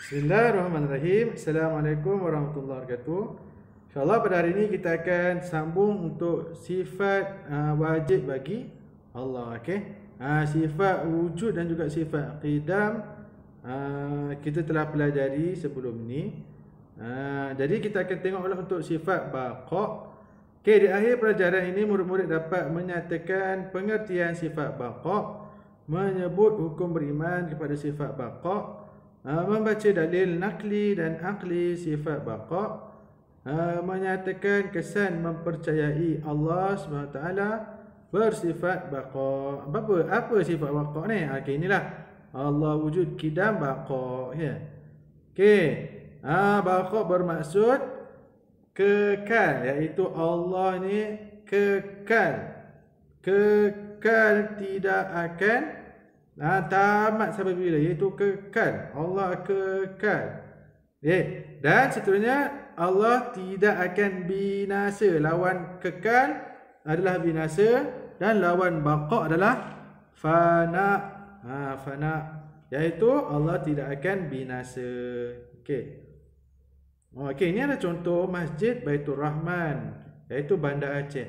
Bismillahirrahmanirrahim. Assalamualaikum warahmatullahi wabarakatuh. InsyaAllah pada hari ini kita akan sambung untuk sifat wajib bagi Allah. Sifat wujud dan juga sifat qidam kita telah pelajari sebelum ini. Jadi kita akan tengok untuk sifat baqa'. Di akhir pelajaran ini murid-murid dapat menyatakan pengertian sifat baqa', menyebut hukum beriman kepada sifat baqa', membaca dalil nakli dan akli sifat baqa', menyatakan kesan mempercayai Allah SWT bersifat baqa'. Apa sifat baqa' ni? Inilah Allah wujud, qidam, baqa'. Baqa' bermaksud kekal, iaitu Allah ni kekal. Kekal tidak akan tamat sampai bila, iaitu kekal. Allah kekal. Dan seterusnya, Allah tidak akan binasa. Lawan kekal adalah binasa dan lawan baqa' adalah fana. Fana, iaitu Allah tidak akan binasa. Ini ada contoh Masjid Baitur Rahman, iaitu Bandar Aceh.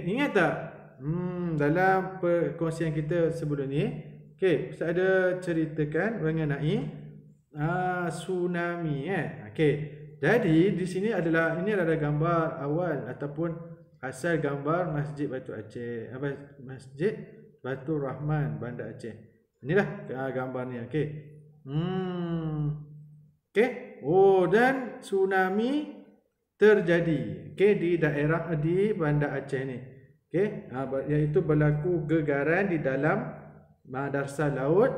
Ingat tak? Dalam perkongsian kita sebelum ni, saya ada ceritakan mengenai tsunami. Jadi di sini adalah gambar awal ataupun asal gambar Masjid Baitur Aceh, Masjid Baitur Rahman Bandar Aceh. Inilah gambarnya. Dan tsunami terjadi di daerah di Bandar Aceh ni. Iaitu berlaku gegaran di dalam dasar laut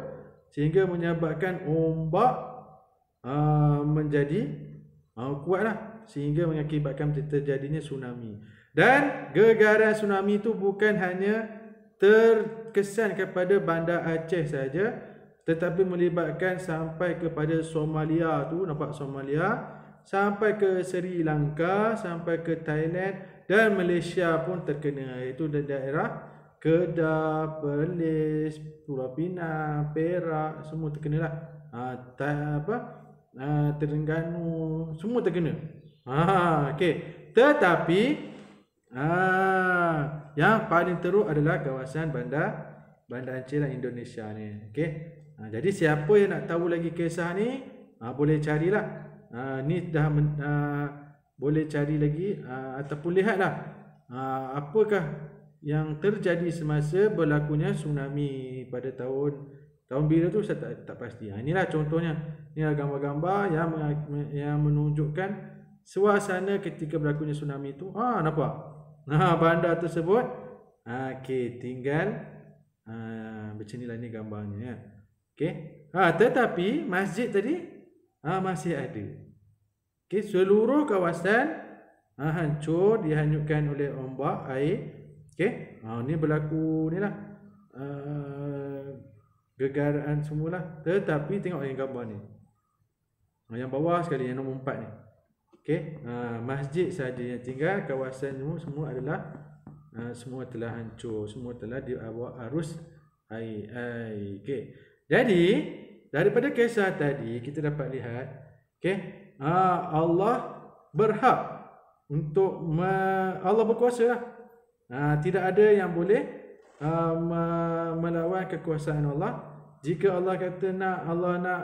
sehingga menyebabkan ombak menjadi kuatlah, sehingga mengakibatkan terjadinya tsunami. Dan gegaran tsunami itu bukan hanya terkesan kepada Bandar Aceh saja, tetapi melibatkan sampai kepada Somalia tu, nampak Somalia, sampai ke Sri Lanka, sampai ke Thailand dan Malaysia pun terkena, iaitu daerah Kedah, Perlis, Pulau Pinang, Perak, semua terkenalah. Terengganu semua terkena. Tetapi yang paling teruk adalah kawasan Bandar Aceh dan Indonesia ni. Jadi siapa yang nak tahu lagi kisah ni, boleh carilah. Ni dah boleh cari lagi ataupun lihatlah apakah yang terjadi semasa berlakunya tsunami pada tahun bila tu, saya tak pasti. Inilah contohnya. Inilah gambar-gambar yang menunjukkan suasana ketika berlakunya tsunami itu. Nampak? Bandar tersebut. Tinggal macam inilah ni gambarnya. Tetapi masjid tadi masih ada. Seluruh kawasan hancur, dihanyutkan oleh ombak air. Ini berlaku ni lah, gegaran semualah. Tetapi tengok yang gambar ni, yang bawah sekali, yang nombor 4 ni. Masjid saja yang tinggal, kawasan semua adalah semua telah hancur, semua telah dibawa arus air. Jadi daripada kisah tadi kita dapat lihat, Allah berhak untuk Allah berkuasa lah. Tidak ada yang boleh melawan kekuasaan Allah. Jika Allah kata Allah nak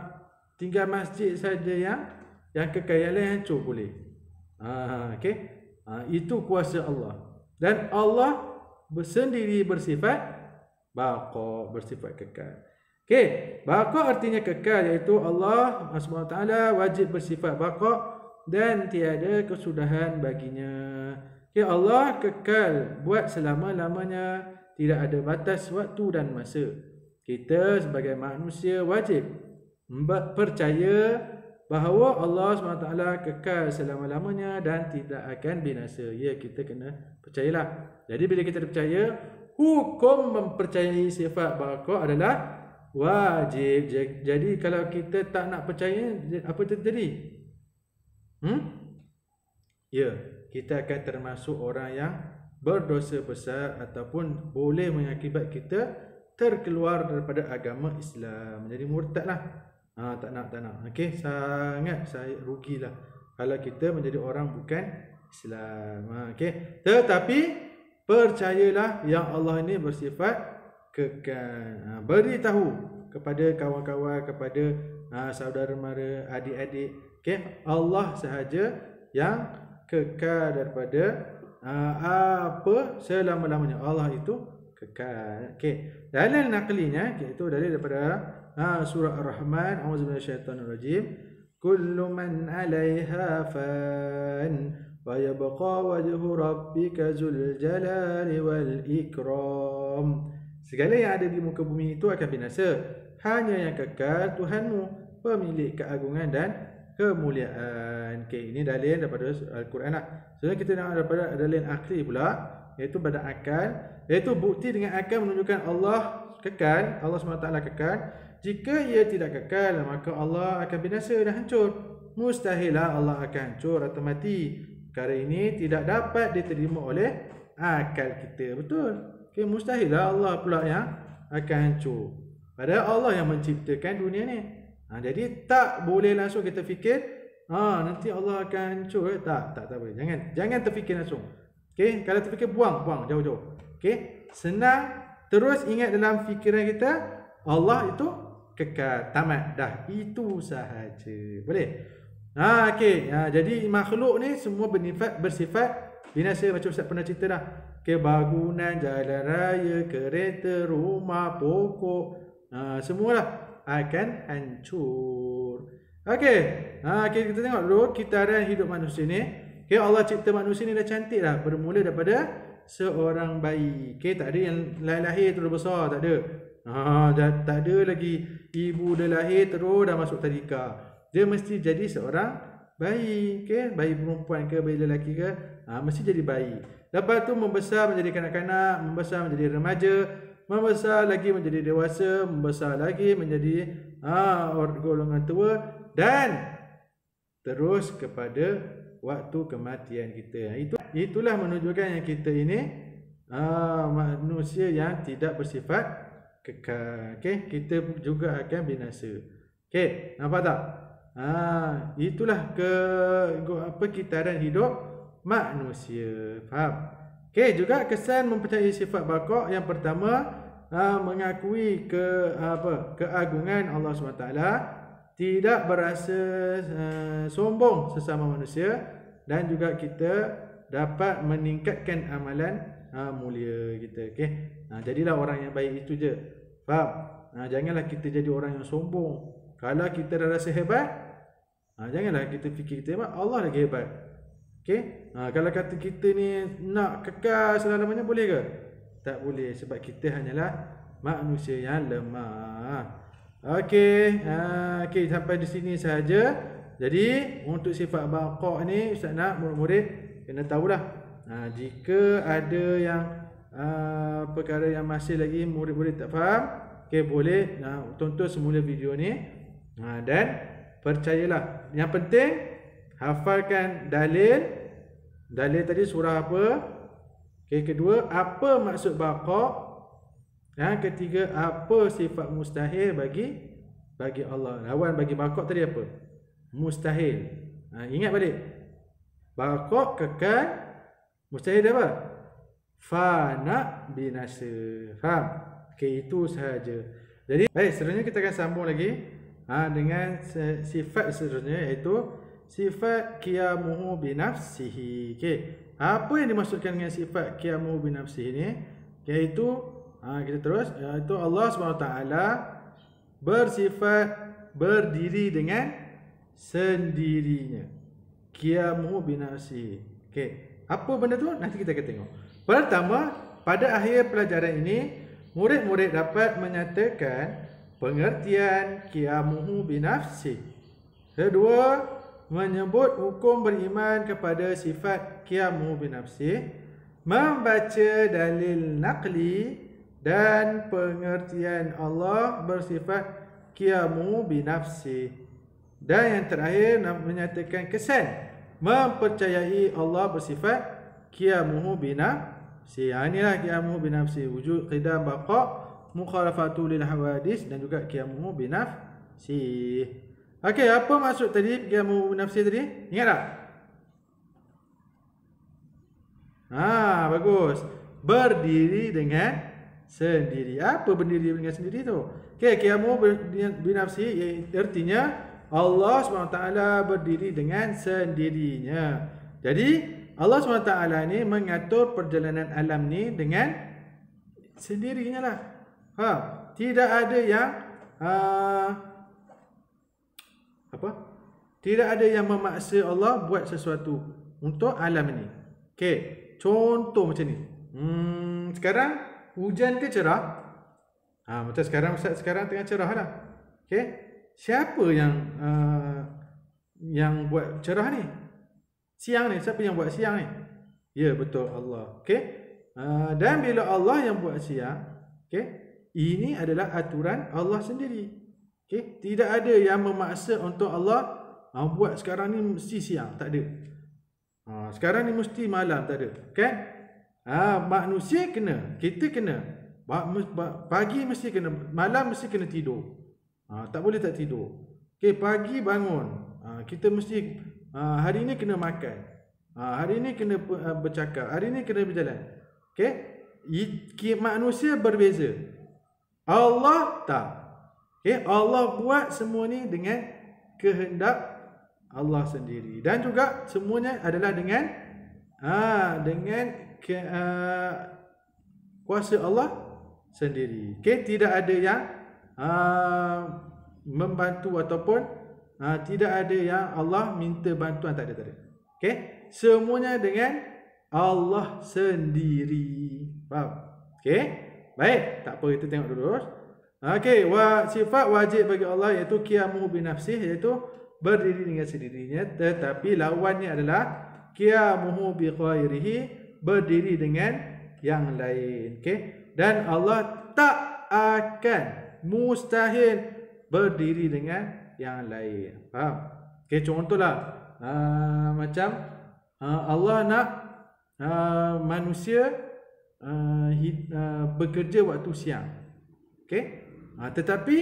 tinggal masjid saja yang kekal, yang lain hancur boleh. Itu kuasa Allah. Dan Allah sendiri bersifat baqa', bersifat kekal. Baqa' artinya kekal, iaitu Allah SWT wajib bersifat baqa' dan tiada kesudahan baginya. Allah kekal buat selama-lamanya, tidak ada batas waktu dan masa. Kita sebagai manusia wajib percaya bahawa Allah SWT kekal selama-lamanya dan tidak akan binasa. Kita kena percayalah. Jadi bila kita percaya, hukum mempercayai sifat baqa' adalah wajib. Jadi kalau kita tak nak percaya, apa terjadi? Kita akan termasuk orang yang berdosa besar ataupun boleh mengakibat kita terkeluar daripada agama Islam, menjadi murtad lah. Tak nak, tak nak. Okey, sangat saya rugilah kalau kita menjadi orang bukan Islam. Okey. Tetapi percayalah yang Allah ini bersifat kekal. Beritahu kepada kawan-kawan, kepada saudara mara, adik-adik, okey, Allah sahaja yang kekal daripada apa selama-lamanya. Allah itu kekal. Okey. Dalil naqlinya iaitu dalil daripada surah Ar-Rahman, a'udzubillahi minasyaitonirrajim. Kullu man 'alaiha fan wa yabqa wajhu rabbika dzul jalali wal ikram. Segala yang ada di muka bumi itu akan binasa. Hanya yang kekal Tuhanmu, pemilik keagungan dan kemuliaan. Okey, ini dalil daripada Al-Quran. Sebenarnya kita nak daripada dalil akli pula, iaitu pada akal, iaitu bukti dengan akal menunjukkan Allah kekal, Allah SWT kekal. Jika ia tidak kekal, maka Allah akan binasa dan hancur. Mustahillah Allah akan hancur atau mati. Perkara ini tidak dapat diterima oleh akal kita. Betul? Okay, mustahillah Allah pula yang akan hancur. Padahal Allah yang menciptakan dunia ni. Jadi tak boleh langsung kita fikir nanti Allah akan hancur. Tak boleh. Jangan terfikir langsung. Okay? Kalau terfikir, buang jauh-jauh. Okay? Senang terus ingat dalam fikiran kita Allah itu kekal, tamat dah, itu sahaja. Boleh? Okey. Jadi makhluk ni semua bersifat binasa. Macam Ustaz pernah cerita dah. Okay, bangunan, jalan raya, kereta, rumah, pokok, semualah akan hancur. Okey. Kita tengok dulu kitaran hidup manusia ni. Okay, Allah cipta manusia ni dah cantik dah. Bermula daripada seorang bayi. Okay, tak ada yang lahir terus besar, tak ada. Tak ada lagi ibu dah lahir terus dah masuk tadika. Dia mesti jadi seorang bayi. Okay, bayi perempuan ke bayi lelaki ke, mesti jadi bayi. Lepas tu membesar menjadi kanak-kanak, membesar menjadi remaja, membesar lagi menjadi dewasa, membesar lagi menjadi golongan tua, dan terus kepada waktu kematian kita. Itulah menunjukkan yang kita ini manusia yang tidak bersifat kekal. Okay? Kita juga akan binasa. Okay? Nampak tak? Itulah kitaran hidup manusia. Faham? Okay? Juga kesan mempercayai sifat baqa'. Yang pertama, mengakui keagungan Allah SWT, tidak berasa sombong sesama manusia, dan juga kita dapat meningkatkan amalan mulia kita. Okay? Jadilah orang yang baik itu je. Faham? Janganlah kita jadi orang yang sombong. Kalau kita dah rasa hebat, janganlah kita fikir kita hebat, Allah lagi hebat. Okay? Kalau kata kita ni nak kekal selama-lamanya, boleh ke? Tak boleh, sebab kita hanyalah manusia yang lemah. Okey, sampai di sini sahaja. Jadi untuk sifat baqa' ni Ustaz nak murid-murid kena tahulah. Jika ada yang perkara yang masih lagi murid-murid tak faham, okey, boleh tonton semula video ni, dan percayalah. Yang penting hafalkan dalil tadi surah apa. Okey, kedua, apa maksud baqa'. Yang ketiga, apa sifat mustahil bagi Allah. Lawan bagi baqa' tadi apa? Mustahil. Ingat balik. Baqa' kekal, mustahil apa? Fana, binasa. Faham? Okey, itu sahaja. Jadi, baik, seterusnya kita akan sambung lagi dengan sifat seterusnya, iaitu sifat qiyamuhu binafsihi. Okey, apa yang dimaksudkan dengan sifat qiyamuhu binafsihi ni? Iaitu kita terus, iaitu Allah SWT bersifat berdiri dengan sendirinya. Qiyamuhu binafsihi. Okey, apa benda tu? Nanti kita akan tengok. Pertama, pada akhir pelajaran ini, murid-murid dapat menyatakan pengertian qiyamuhu binafsihi. Kedua, menyebut hukum beriman kepada sifat qiyamuhu binafsihi, membaca dalil naqli dan pengertian Allah bersifat qiyamuhu binafsihi. Dan yang terakhir, menyatakan kesan mempercayai Allah bersifat qiyamuhu binafsihi. Inilah qiyamuhu binafsihi, wujud qidam baqa', mukhalafatu lil hawadis, dan juga qiyamuhu binafsihi. Okey, apa maksud tadi qiyamu binafsih tadi? Ingat tak? Bagus. Berdiri dengan sendiri. Apa berdiri dengan sendiri tu? Okey, qiyamu binafsih artinya Allah SWT berdiri dengan sendirinya. Jadi Allah SWT ni mengatur perjalanan alam ni dengan sendirinya lah. Tidak ada yang tidak ada yang memaksa Allah buat sesuatu untuk alam ini. Okey, contoh macam ni. Sekarang hujan ke cerah? Macam sekarang Ustaz sekarang tengah cerah lah. Okey. Siapa yang buat cerah ni? Siang ni, siapa yang buat siang ni? Ya, betul, Allah. Okey. Dan bila Allah yang buat siang, okey, ini adalah aturan Allah sendiri. Okey, tidak ada yang memaksa untuk Allah buat sekarang ni mesti siang, tak ada. Sekarang ni mesti malam, tak ada. Kan? Manusia kena, kita kena. Pagi mesti kena, malam mesti kena tidur. Tak boleh tak tidur. Okey, pagi bangun. Kita mesti hari ni kena makan. Hari ni kena bercakap, hari ni kena berjalan. Okey? Manusia berbeza. Allah tak. Okey, Allah buat semua ni dengan kehendak Allah sendiri. Dan juga semuanya adalah dengan kuasa Allah sendiri. Okey, tidak ada yang membantu ataupun tidak ada yang Allah minta bantuan, tak ada. Okey, semuanya dengan Allah sendiri. Faham? Okey, baik, tak apa, kita tengok dulu. Okey, sifat wajib bagi Allah iaitu qiyamu binafsih, iaitu berdiri dengan sendirinya, tetapi lawannya adalah qiyamuhu bi ghairihi, berdiri dengan yang lain. Okey, dan Allah tak akan, mustahil berdiri dengan yang lain. Faham? Okey, contohlah macam Allah nak manusia bekerja waktu siang. Okey? Tetapi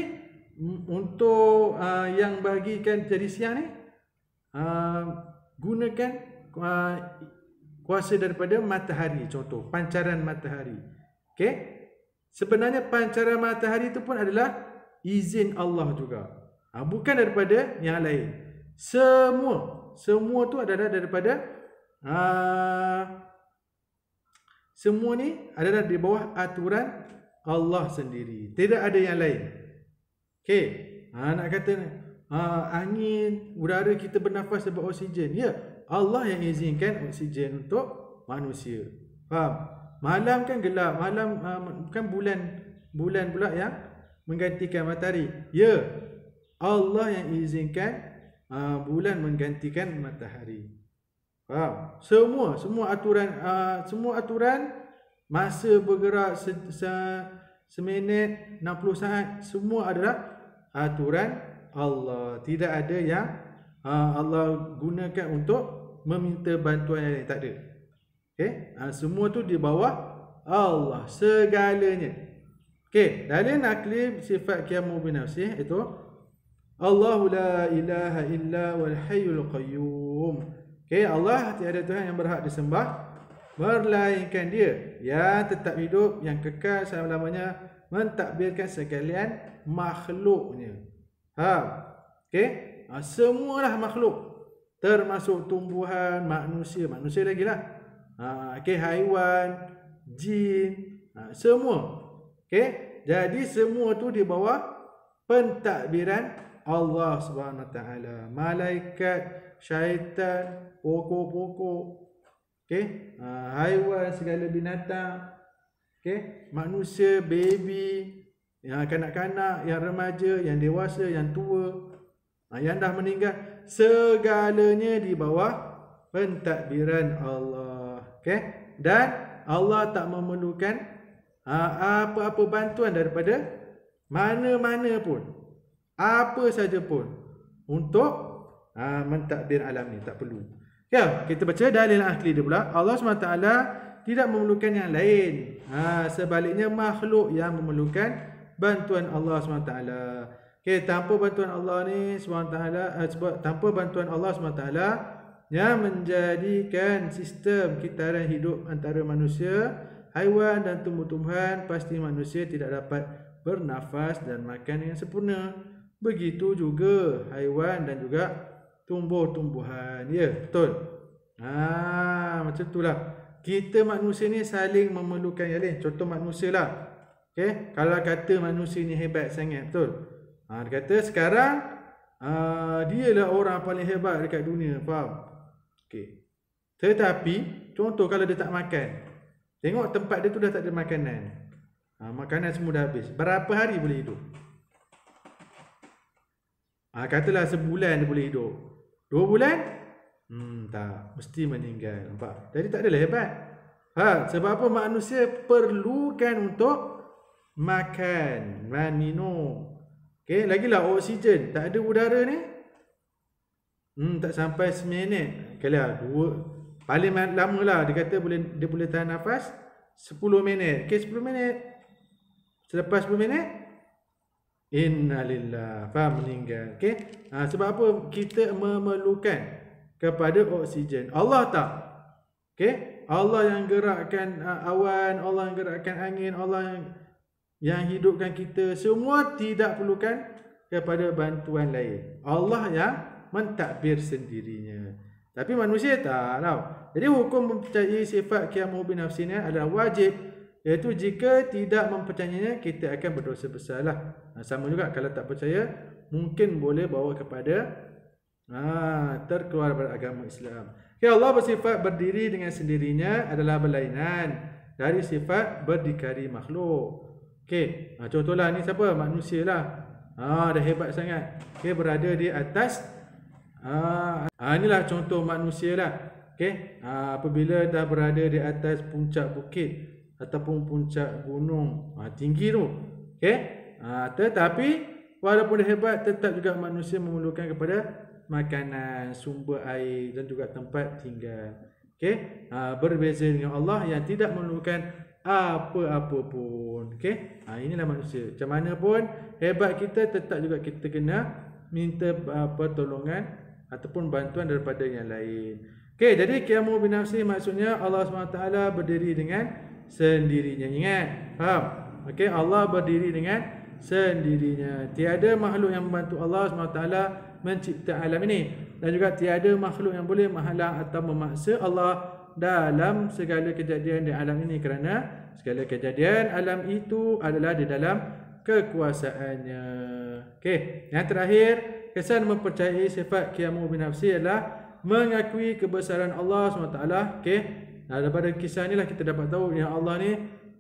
untuk yang bagikan jadi siang ni gunakan kuasa daripada matahari, contoh pancaran matahari. Okey? Sebenarnya pancaran matahari itu pun adalah izin Allah juga. Bukan daripada yang lain. Semua tu adalah daripada semua ni adalah di bawah aturan Allah sendiri. Tidak ada yang lain. Okey. Nak kata angin, udara kita bernafas sebab oksigen. Ya, Allah yang izinkan oksigen untuk manusia. Faham? Malam kan gelap, malam kan bulan pula yang menggantikan matahari. Ya, Allah yang izinkan bulan menggantikan matahari. Faham? Semua aturan masa bergerak seminit 60 saat, semua adalah aturan Allah. Tidak ada yang Allah gunakan untuk meminta bantuan yang lain, tak ada. Okey, semua tu di bawah Allah segalanya. Okey, dalil nakli sifat qiyamu binafsih itu Allahu la ilaha illa wal hayyul qayyum. Okey, Allah tiada Tuhan yang berhak disembah melainkan Dia yang tetap hidup, yang kekal selama-lamanya, mentadbirkan sekalian makhluknya. Okey, semualah makhluk, termasuk tumbuhan, manusia lagi lah. Okey, haiwan, jin, semua. Okey, jadi semua tu di bawah pentadbiran Allah Subhanahu Wa Taala. Malaikat, syaitan, pokok-pokok, okey, haiwan, segala binatang, okey, manusia, baby, yang kanak-kanak, yang remaja, yang dewasa, yang tua, yang dah meninggal, segalanya di bawah pentadbiran Allah. Okey, dan Allah tak memerlukan apa-apa bantuan daripada mana-mana pun, apa saja pun, untuk mentadbir alam ni. Tak perlu. Ya, kita baca dalil akli dia pula. Allah SWT tidak memerlukan yang lain. Sebaliknya makhluk yang memerlukan bantuan Allah SWT. Okey, tanpa bantuan Allah ni SWT, tanpa bantuan Allah SWT yang menjadikan sistem kitaran hidup antara manusia, haiwan dan tumbuh-tumbuhan, pasti manusia tidak dapat bernafas dan makan dengan sempurna. Begitu juga haiwan dan juga tumbuh-tumbuhan. Ya, betul. Macam itulah. Kita manusia ni saling memerlukan yang lain. Contoh manusia lah. Okay? Kalau kata manusia ni hebat sangat, betul? Dia kata sekarang dia lah orang paling hebat dekat dunia. Faham? Okay. Tetapi contoh kalau dia tak makan, tengok tempat dia tu dah tak ada makanan. Makanan semua dah habis. Berapa hari boleh hidup? Katalah sebulan dia boleh hidup. 2 bulan? Tak, mesti meninggal. Nampak? Jadi tak adalah hebat. Sebab apa? Manusia perlukan untuk makan dan minum. Okay, lagilah oksigen. Tak ada udara ni, tak sampai seminit. Kalau 2, paling lama lah dia kata dia boleh tahan nafas 10 minit. Okay, 10 minit. Selepas 10 minit, innalillah, faham, meninggal. Okay? Sebab apa? Kita memerlukan kepada oksigen. Allah tak. Okay? Allah yang gerakkan awan, Allah yang gerakkan angin, Allah yang hidupkan kita. Semua tidak perlukan kepada bantuan lain. Allah yang mentadbir sendirinya. Tapi manusia tak tahu. Jadi hukum mempercayai sifat qiyamuh binafsi ni adalah wajib. Iaitu jika tidak mempercayainya, kita akan berdosa besar lah. Sama juga kalau tak percaya, mungkin boleh bawa kepada terkeluar dari agama Islam. Okay, Allah bersifat berdiri dengan sendirinya adalah berlainan dari sifat berdikari makhluk. Okay, contohlah ni siapa? Manusia lah. Dah hebat sangat. Okay, berada di atas. Inilah contoh manusia lah. Okay, apabila dah berada di atas puncak bukit ataupun puncak gunung tinggi tu. Okay, tetapi walaupun dia hebat, tetap juga manusia memerlukan kepada makanan, sumber air dan juga tempat tinggal. Okay, berbeza dengan Allah yang tidak memerlukan apa-apa pun. Okay, inilah manusia. Macam mana pun hebat kita, tetap juga kita kena minta pertolongan ataupun bantuan daripada yang lain. Okay, jadi qiyamuh binafsi maksudnya Allah SWT berdiri dengan sendirinya. Ingat, faham? Okay, Allah berdiri dengan sendirinya. Tiada makhluk yang membantu Allah SWT mencipta alam ini, dan juga tiada makhluk yang boleh menghalang atau memaksa Allah dalam segala kejadian di alam ini, kerana segala kejadian alam itu adalah di dalam kekuasaannya. Okey, yang terakhir, kesan mempercayai sifat qiyamuh binafsi adalah mengakui kebesaran Allah SWT. Okey, daripada kisah inilah kita dapat tahu yang Allah ni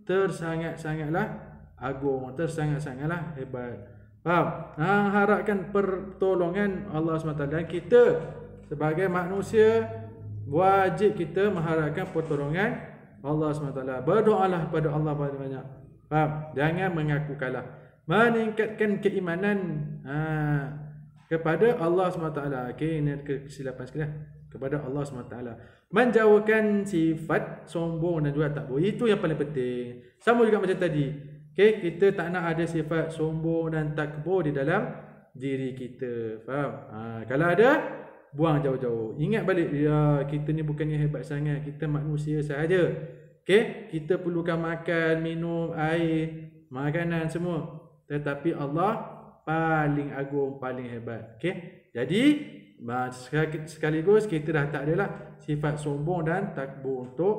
tersangat-sangatlah agung, tersangat-sangatlah hebat. Faham? Harapkan pertolongan Allah SWT. Dan kita sebagai manusia wajib kita mengharapkan pertolongan Allah SWT. Berdoalah kepada Allah banyak-banyak. Faham? Jangan mengaku kalah. Meningkatkan keimanan kepada Allah SWT. Okay, ini kesilapan sekali kepada Allah SWT. Menjauhkan sifat sombong dan juga takbur. Itu yang paling penting. Sama juga macam tadi. Okay, kita tak nak ada sifat sombong dan takbur di dalam diri kita. Faham? Kalau ada, buang jauh-jauh. Ingat balik, kita ni bukannya hebat sangat. Kita manusia sahaja. Okay, kita perlukan makan, minum, air, makanan semua. Tetapi Allah paling agung, paling hebat. Okay, jadi sekaligus kita dah tak adalah sifat sombong dan takbur untuk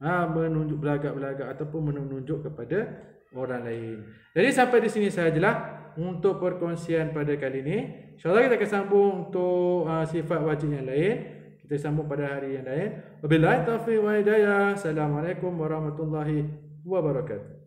menunjuk belagak-belagak ataupun menunjuk kepada orang lain. Jadi sampai di sini sajalah untuk perkongsian pada kali ini. InsyaAllah kita akan sambung untuk sifat wajib yang lain. Kita sambung pada hari yang lain. Wabillahi taufiq wa hidayah. Assalamualaikum warahmatullahi wabarakatuh.